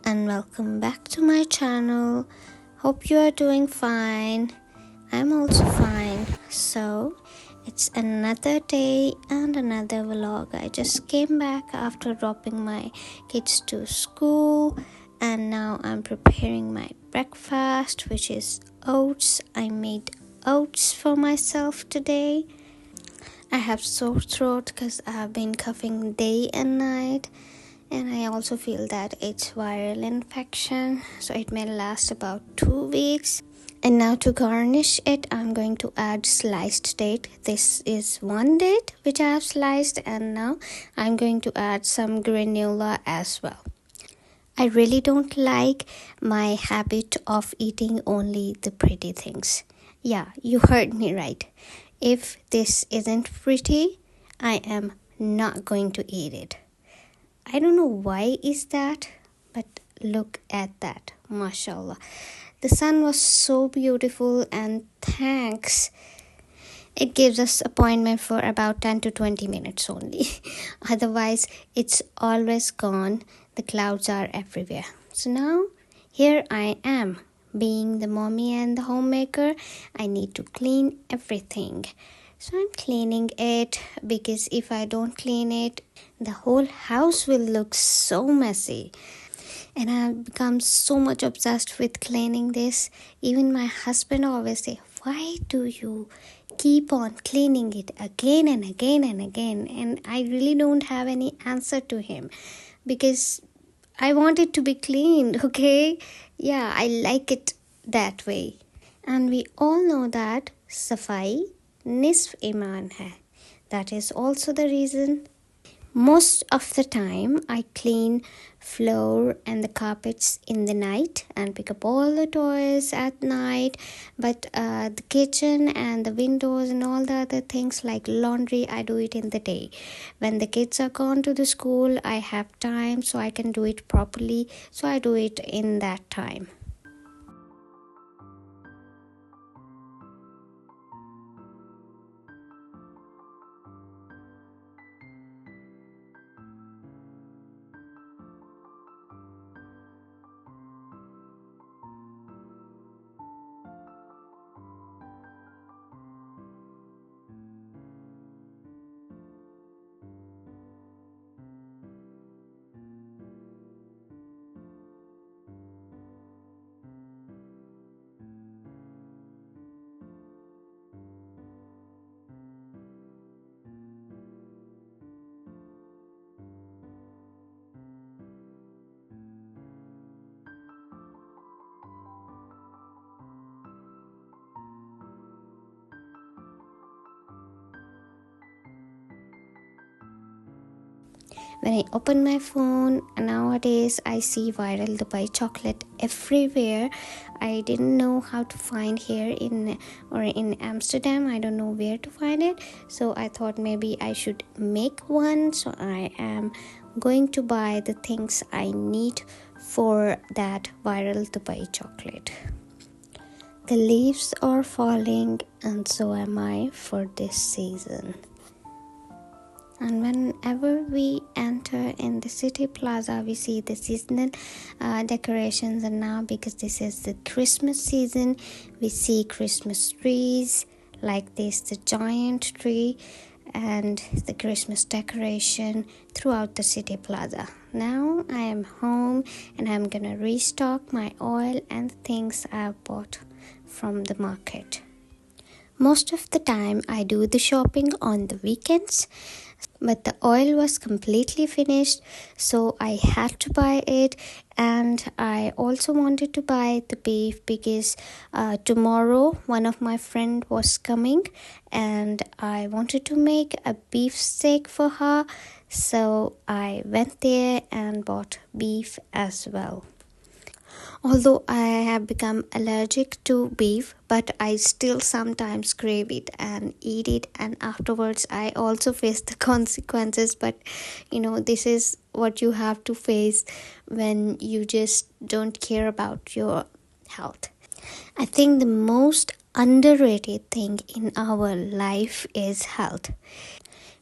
and welcome back to my channel. Hope you are doing fine. I'm also fine. So, it's another day and another vlog. I just came back after dropping my kids to school, and now I'm preparing my breakfast, which is oats. I made oats for myself today. I have sore throat because I have been coughing day and night, and I also feel that it's viral infection, so it may last about 2 weeks. And now to garnish it, I'm going to add sliced date. This is one date which I have sliced, and now I'm going to add some granola as well. I really don't like my habit of eating only the pretty things. Yeah, you heard me right. If this isn't pretty, I am not going to eat it. I don't know why is that, but look at that, mashallah. The sun was so beautiful, and thanks. It gives us appointment for about 10 to 20 minutes only. Otherwise, it's always gone. The clouds are everywhere. So now, here I am, being the mommy and the homemaker. I need to clean everything. So I'm cleaning it because if I don't clean it, the whole house will look so messy. And I've become so much obsessed with cleaning this. Even my husband always say, why do you keep on cleaning it again and again and again? And I really don't have any answer to him because I want it to be clean, okay? Yeah, I like it that way. And we all know that safai nisf iman hai. That is also the reason most of the time I clean floor and the carpets in the night and pick up all the toys at night, but the kitchen and the windows and all the other things like laundry, I do it in the day. When the kids are gone to the school, I have time so I can do it properly, so I do it in that time. When I open my phone, nowadays I see viral Dubai chocolate everywhere. I didn't know how to find here in Amsterdam. I don't know where to find it. So I thought maybe I should make one. So I am going to buy the things I need for that viral Dubai chocolate. The leaves are falling, and so am I for this season. And whenever we enter in the city plaza, we see the seasonal decorations. And now, because this is the Christmas season, we see Christmas trees like this, the giant tree and the Christmas decoration throughout the city plaza. Now I am home and I'm gonna restock my oil and things I've bought from the market. Most of the time I do the shopping on the weekends, but the oil was completely finished, so I had to buy it. And I also wanted to buy the beef because tomorrow one of my friend was coming and I wanted to make a beef steak for her, so I went there and bought beef as well. Although I have become allergic to beef, but I still sometimes crave it and eat it, and afterwards I also face the consequences. But this is what you have to face when you just don't care about your health. I think the most underrated thing in our life is health.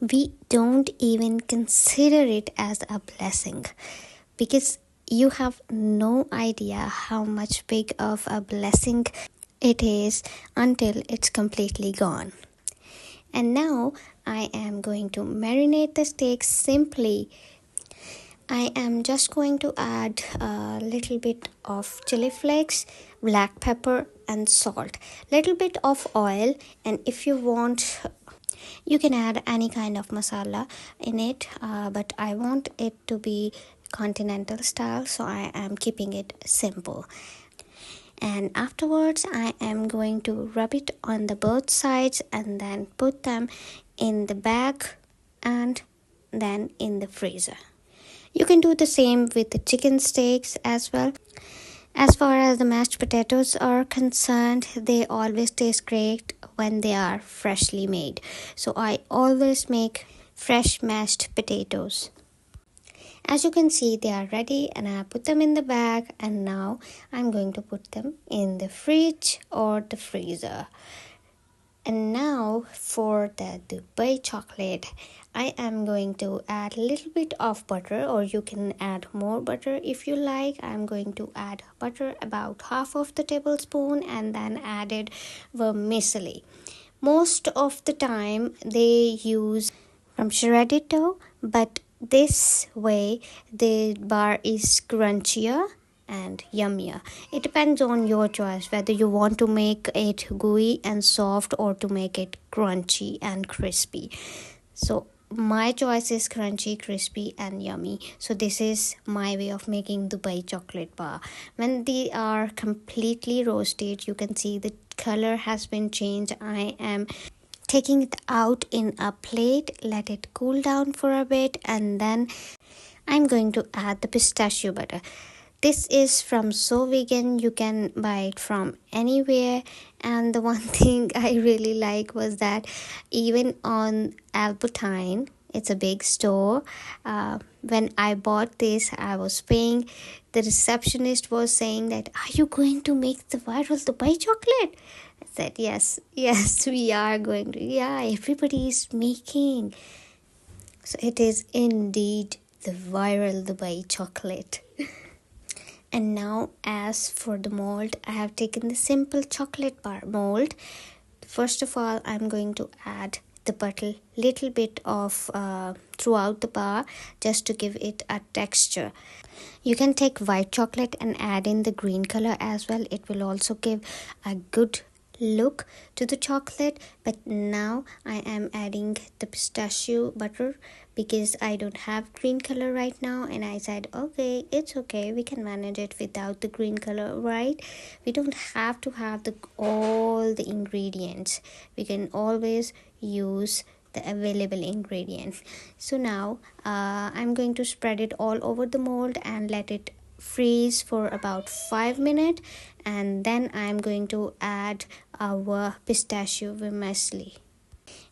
We don't even consider it as a blessing because You have no idea how much big of a blessing it is until it's completely gone. And now I am going to marinate the steak simply. I am just going to add a little bit of chili flakes, black pepper and salt, little bit of oil, and if you want you can add any kind of masala in it, but I want it to be continental style, so I am keeping it simple. And afterwards I am going to rub it on the both sides and then put them in the bag and then in the freezer. You can do the same with the chicken steaks as well. As far as the mashed potatoes are concerned, they always taste great when they are freshly made. So I always make fresh mashed potatoes. As you can see, they are ready and I put them in the bag, and now I'm going to put them in the fridge or the freezer. And now for the Dubai chocolate, I am going to add a little bit of butter, or you can add more butter if you like. I'm going to add butter about half of the tablespoon and then added vermicelli. Most of the time they use from shredded dough, but this way the bar is crunchier and yummier. It depends on your choice whether you want to make it gooey and soft or to make it crunchy and crispy. So my choice is crunchy, crispy and yummy. So this is my way of making Dubai chocolate bar. When they are completely roasted, you can see the color has been changed. I am taking it out in a plate, let it cool down for a bit, and then I'm going to add the pistachio butter. This is from So Vegan. You can buy it from anywhere. And the one thing I really like was that even on Albertine, it's a big store. When I bought this, I was paying. The receptionist was saying that, "Are you going to make the viral Dubai chocolate?" I said, yes, we are going to. Yeah, everybody is making. So it is indeed the viral Dubai chocolate. And now as for the mold, I have taken the simple chocolate bar mold. First of all, I'm going to add the butter, little bit of throughout the bar, just to give it a texture. You can take white chocolate and add in the green color as well. It will also give a good look to the chocolate, but now I am adding the pistachio butter because I don't have green color right now, and I said okay, it's okay, we can manage it without the green color, right? We don't have to have all the ingredients. We can always use the available ingredients. So now I'm going to spread it all over the mold and let it freeze for about 5 minutes, and then I'm going to add our pistachio vermicelli.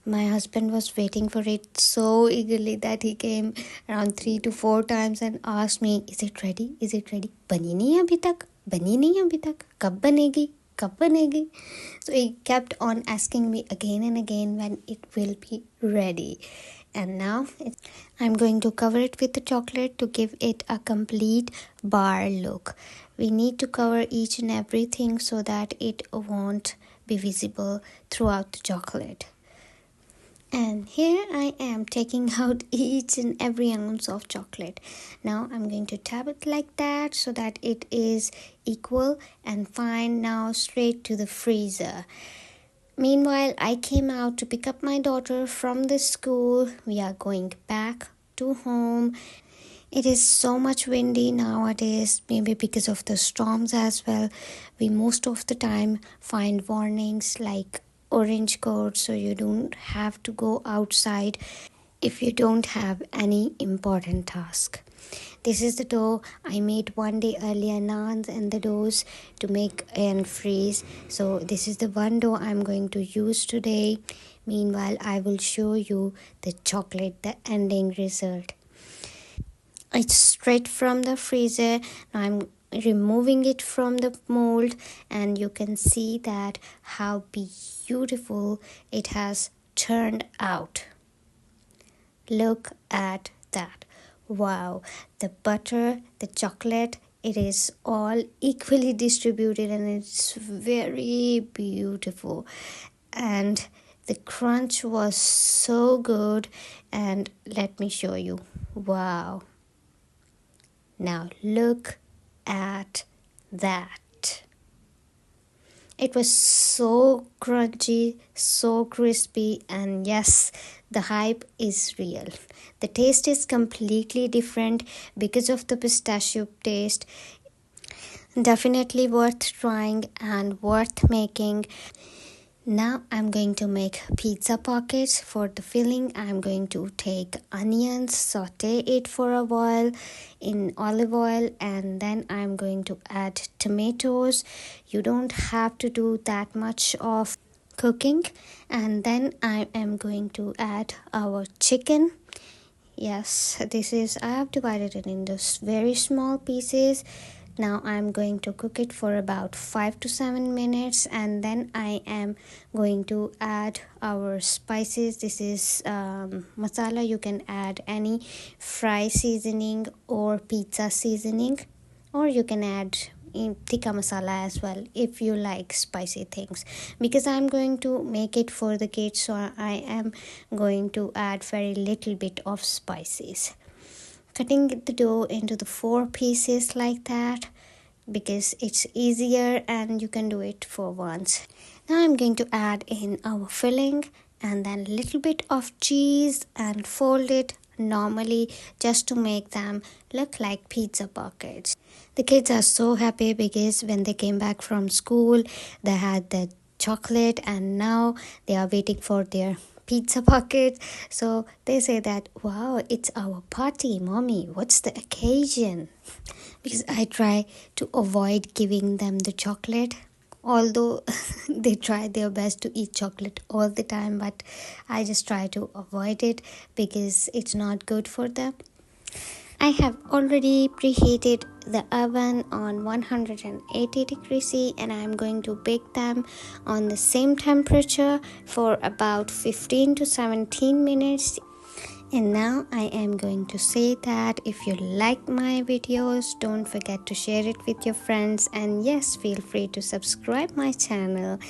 My husband was waiting for it so eagerly that he came around 3 to 4 times and asked me, is it ready? Is it ready? Bani nahi abhi tak? Bani nahi abhi tak? Kab banegi? Kab banegi? So he kept on asking me again and again when it will be ready. And now I'm going to cover it with the chocolate to give it a complete bar look. We need to cover each and everything so that it won't be visible throughout the chocolate. And here I am taking out each and every ounce of chocolate. Now I'm going to tap it like that so that it is equal and fine. Now straight to the freezer. Meanwhile, I came out to pick up my daughter from the school. We are going back to home. It is so much windy nowadays, maybe because of the storms as well. We most of the time find warnings like orange code, so you don't have to go outside if you don't have any important task. This is the dough I made one day earlier, naans and the doughs to make and freeze. So this is the one dough I'm going to use today. Meanwhile, I will show you the chocolate, the ending result. It's straight from the freezer. Now I'm removing it from the mold, and you can see that how beautiful it has turned out. Look at that. Wow, the butter, the chocolate, it is all equally distributed and it's very beautiful. And the crunch was so good. And let me show you. Wow. Now look at that. It was so crunchy, so crispy, and yes, the hype is real. The taste is completely different because of the pistachio taste. Definitely worth trying and worth making. Now I'm going to make pizza pockets. For the filling, I'm going to take onions, saute it for a while in olive oil, and then I'm going to add tomatoes. You don't have to do that much of cooking. And then I am going to add our chicken. Yes, I have divided it into very small pieces. Now I'm going to cook it for about 5 to 7 minutes, and then I am going to add our spices. This is masala. You can add any fry seasoning or pizza seasoning, or you can add in tikka masala as well if you like spicy things, because I'm going to make it for the kids, so I am going to add very little bit of spices. Cutting the dough into the 4 pieces like that, because it's easier and you can do it for once. Now I'm going to add in our filling and then a little bit of cheese and fold it normally just to make them look like pizza pockets. The kids are so happy because when they came back from school, they had the chocolate and now they are waiting for their pizza pocket. So they say that, wow, it's our party, mommy. What's the occasion? Because I try to avoid giving them the chocolate, although they try their best to eat chocolate all the time, but I just try to avoid it because it's not good for them. I have already preheated the oven on 180 degrees C, and I'm going to bake them on the same temperature for about 15 to 17 minutes. And now I am going to say that if you like my videos, don't forget to share it with your friends, and yes, feel free to subscribe my channel.